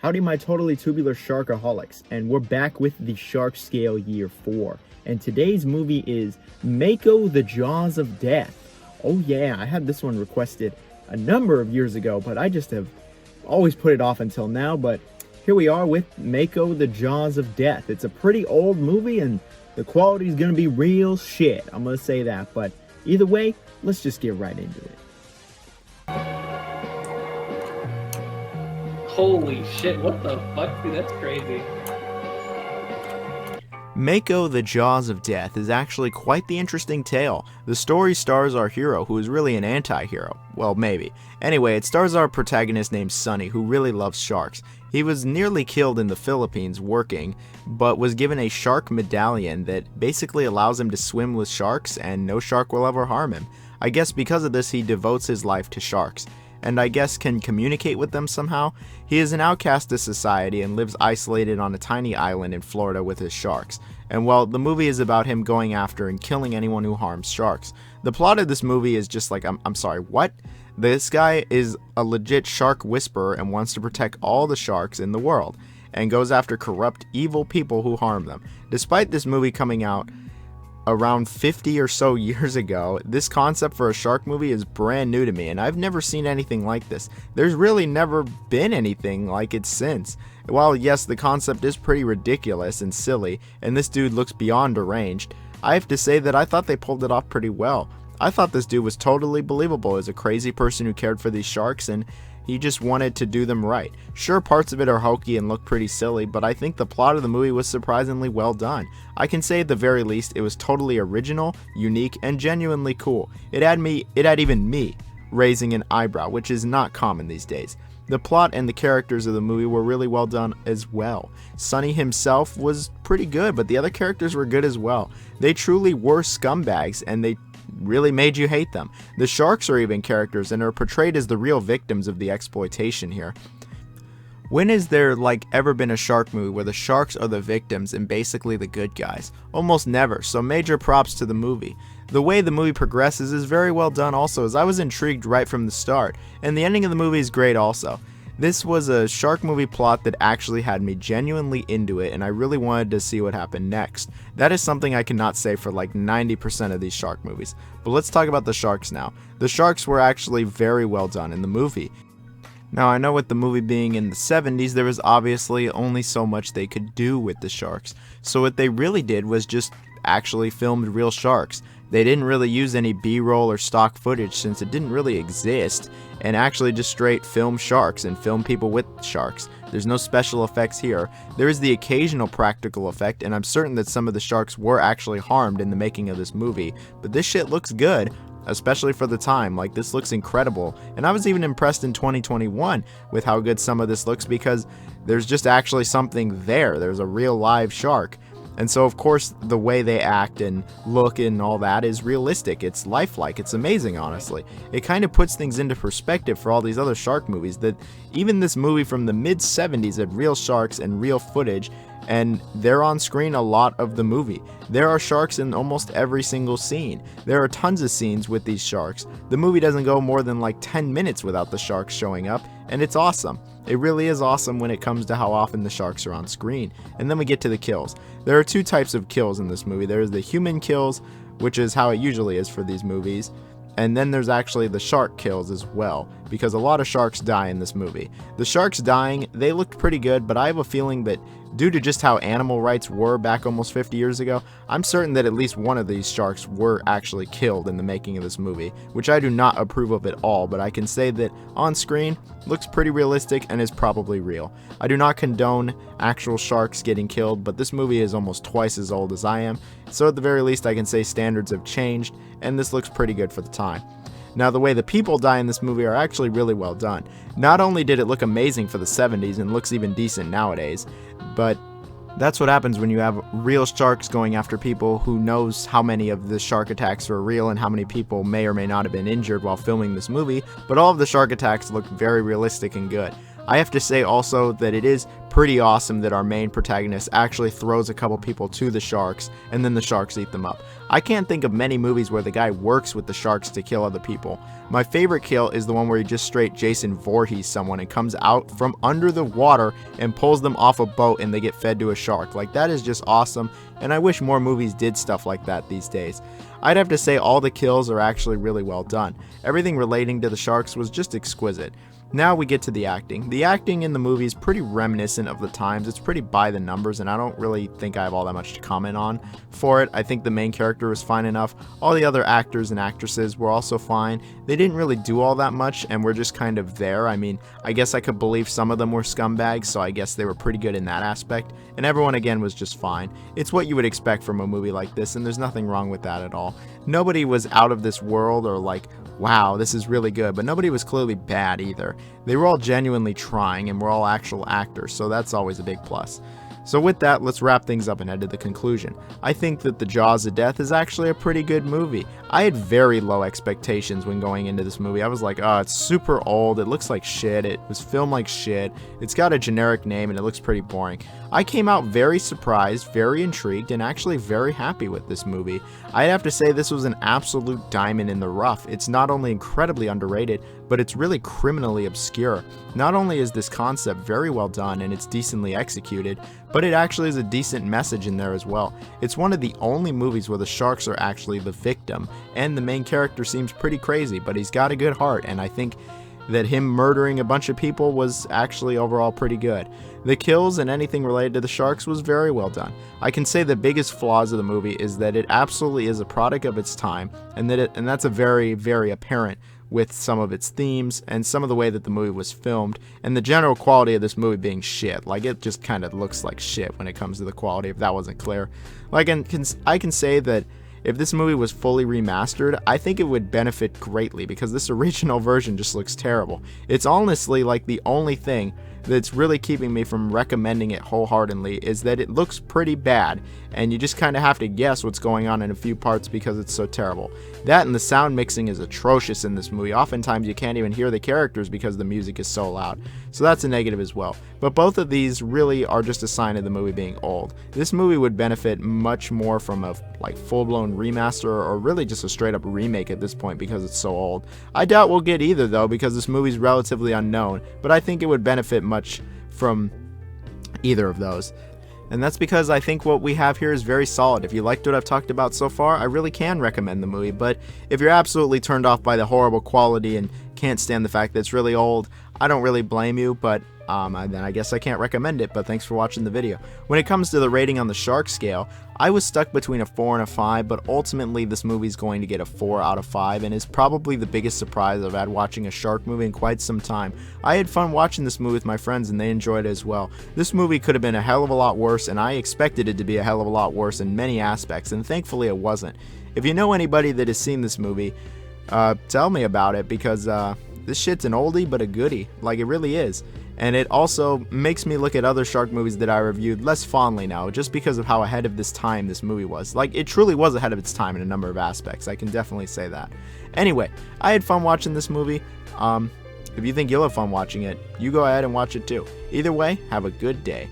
Howdy my totally tubular sharkaholics, and we're back with the Shark Scale Year 4. And today's movie is Mako the Jaws of Death. Oh yeah, I had this one requested a number of years ago, but I just have always put it off until now. But here we are with Mako the Jaws of Death. It's a pretty old movie and the quality is gonna be real shit. I'm gonna say that, but either way, let's just get right into it. Holy shit, what the fuck, dude, that's crazy. Mako the Jaws of Death is actually quite the interesting tale. The story stars our hero, who is really an anti-hero. Well, maybe. Anyway, it stars our protagonist named Sonny, who really loves sharks. He was nearly killed in the Philippines working, but was given a shark medallion that basically allows him to swim with sharks and no shark will ever harm him. I guess because of this he devotes his life to sharks, and I guess can communicate with them somehow. He is an outcast to society and lives isolated on a tiny island in Florida with his sharks. And well, the movie is about him going after and killing anyone who harms sharks. The plot of this movie is just like, I'm sorry, what? This guy is a legit shark whisperer and wants to protect all the sharks in the world, and goes after corrupt, evil people who harm them. Despite this movie coming out around 50 or so years ago, this concept for a shark movie is brand new to me, and I've never seen anything like this. There's really never been anything like it since. While yes, the concept is pretty ridiculous and silly, and this dude looks beyond deranged, I have to say that I thought they pulled it off pretty well. I thought this dude was totally believable as a crazy person who cared for these sharks, and he just wanted to do them right. Sure, parts of it are hokey and look pretty silly, but I think the plot of the movie was surprisingly well done. I can say at the very least it was totally original, unique, and genuinely cool. It had even me raising an eyebrow, which is not common these days. The plot and the characters of the movie were really well done as well. Sonny himself was pretty good, but the other characters were good as well. They truly were scumbags, and they really made you hate them. The sharks are even characters and are portrayed as the real victims of the exploitation here. When has there ever been a shark movie where the sharks are the victims and basically the good guys? Almost never, so major props to the movie. The way the movie progresses is very well done also, as I was intrigued right from the start, and the ending of the movie is great also. This was a shark movie plot that actually had me genuinely into it, and I really wanted to see what happened next. That is something I cannot say for 90% of these shark movies. But let's talk about the sharks now. The sharks were actually very well done in the movie. Now, I know with the movie being in the 70s, there was obviously only so much they could do with the sharks. So what they really did was just actually filmed real sharks. They didn't really use any B-roll or stock footage since it didn't really exist, and actually just straight film sharks and film people with sharks. There's no special effects here. There is the occasional practical effect, and I'm certain that some of the sharks were actually harmed in the making of this movie, but this shit looks good, especially for the time. This looks incredible, and I was even impressed in 2021 with how good some of this looks, because there's just actually something there. There's a real live shark. And so, of course, the way they act and look and all that is realistic. It's lifelike. It's amazing, honestly. It kind of puts things into perspective for all these other shark movies, that even this movie from the mid-70s had real sharks and real footage, and they're on screen a lot of the movie. There are sharks in almost every single scene. There are tons of scenes with these sharks. The movie doesn't go more than 10 minutes without the sharks showing up, and it's awesome. It really is awesome when it comes to how often the sharks are on screen. And then we get to the kills. There are two types of kills in this movie. There's the human kills, which is how it usually is for these movies. And then there's actually the shark kills as well, because a lot of sharks die in this movie. The sharks dying, they looked pretty good, but I have a feeling that due to just how animal rights were back almost 50 years ago, I'm certain that at least one of these sharks were actually killed in the making of this movie, which I do not approve of at all, but I can say that on screen, looks pretty realistic and is probably real. I do not condone actual sharks getting killed, but this movie is almost twice as old as I am, so at the very least I can say standards have changed, and this looks pretty good for the time. Now, the way the people die in this movie are actually really well done. Not only did it look amazing for the 70s and looks even decent nowadays, but that's what happens when you have real sharks going after people. Who knows how many of the shark attacks are real and how many people may or may not have been injured while filming this movie, but all of the shark attacks look very realistic and good. I have to say also that it is pretty awesome that our main protagonist actually throws a couple people to the sharks and then the sharks eat them up. I can't think of many movies where the guy works with the sharks to kill other people. My favorite kill is the one where he just straight Jason Voorhees someone and comes out from under the water and pulls them off a boat and they get fed to a shark. Like, that is just awesome, and I wish more movies did stuff like that these days. I'd have to say all the kills are actually really well done. Everything relating to the sharks was just exquisite. Now we get to the acting. The acting in the movie is pretty reminiscent of the times. It's pretty by the numbers, and I don't really think I have all that much to comment on for it. I think the main character was fine enough. All the other actors and actresses were also fine. They didn't really do all that much, and were just kind of there. I mean, I guess I could believe some of them were scumbags, so I guess they were pretty good in that aspect. And everyone, again, was just fine. It's what you would expect from a movie like this, and there's nothing wrong with that at all. Nobody was out of this world or like, wow, this is really good, but nobody was clearly bad either. They were all genuinely trying and were all actual actors, so that's always a big plus. So with that, let's wrap things up and head to the conclusion. I think that The Jaws of Death is actually a pretty good movie. I had very low expectations when going into this movie. I was like, oh, it's super old, it looks like shit, it was filmed like shit, it's got a generic name and it looks pretty boring. I came out very surprised, very intrigued, and actually very happy with this movie. I'd have to say this was an absolute diamond in the rough. It's not only incredibly underrated, but it's really criminally obscure. Not only is this concept very well done and it's decently executed, but it actually is a decent message in there as well. It's one of the only movies where the sharks are actually the victim, and the main character seems pretty crazy, but he's got a good heart, and I think that him murdering a bunch of people was actually overall pretty good. The kills and anything related to the sharks was very well done. I can say the biggest flaws of the movie is that it absolutely is a product of its time, and that's a very, very apparent with some of its themes and some of the way that the movie was filmed, and the general quality of this movie being shit. Like, it just kind of looks like shit when it comes to the quality, if that wasn't clear. Like, I can say that if this movie was fully remastered, I think it would benefit greatly, because this original version just looks terrible. It's honestly like the only thing that's really keeping me from recommending it wholeheartedly is that it looks pretty bad, and you just kind of have to guess what's going on in a few parts because it's so terrible. That and the sound mixing is atrocious in this movie. Oftentimes you can't even hear the characters because the music is so loud. So that's a negative as well. But both of these really are just a sign of the movie being old. This movie would benefit much more from a full-blown remaster, or really just a straight up remake at this point because it's so old. I doubt we'll get either though, because this movie's relatively unknown, but I think it would benefit much from either of those. And that's because I think what we have here is very solid. If you liked what I've talked about so far, I really can recommend the movie, but if you're absolutely turned off by the horrible quality and can't stand the fact that it's really old, I don't really blame you, but then I guess I can't recommend it, but thanks for watching the video. When it comes to the rating on the shark scale, I was stuck between a 4 and a 5, but ultimately this movie's going to get a 4 out of 5, and is probably the biggest surprise I've had watching a shark movie in quite some time. I had fun watching this movie with my friends, and they enjoyed it as well. This movie could have been a hell of a lot worse, and I expected it to be a hell of a lot worse in many aspects, and thankfully it wasn't. If you know anybody that has seen this movie, tell me about it, because this shit's an oldie but a goodie. Like, it really is. And it also makes me look at other shark movies that I reviewed less fondly now, just because of how ahead of this time this movie was. Like, it truly was ahead of its time in a number of aspects, I can definitely say that. Anyway, I had fun watching this movie. If you think you'll have fun watching it, you go ahead and watch it too. Either way, have a good day.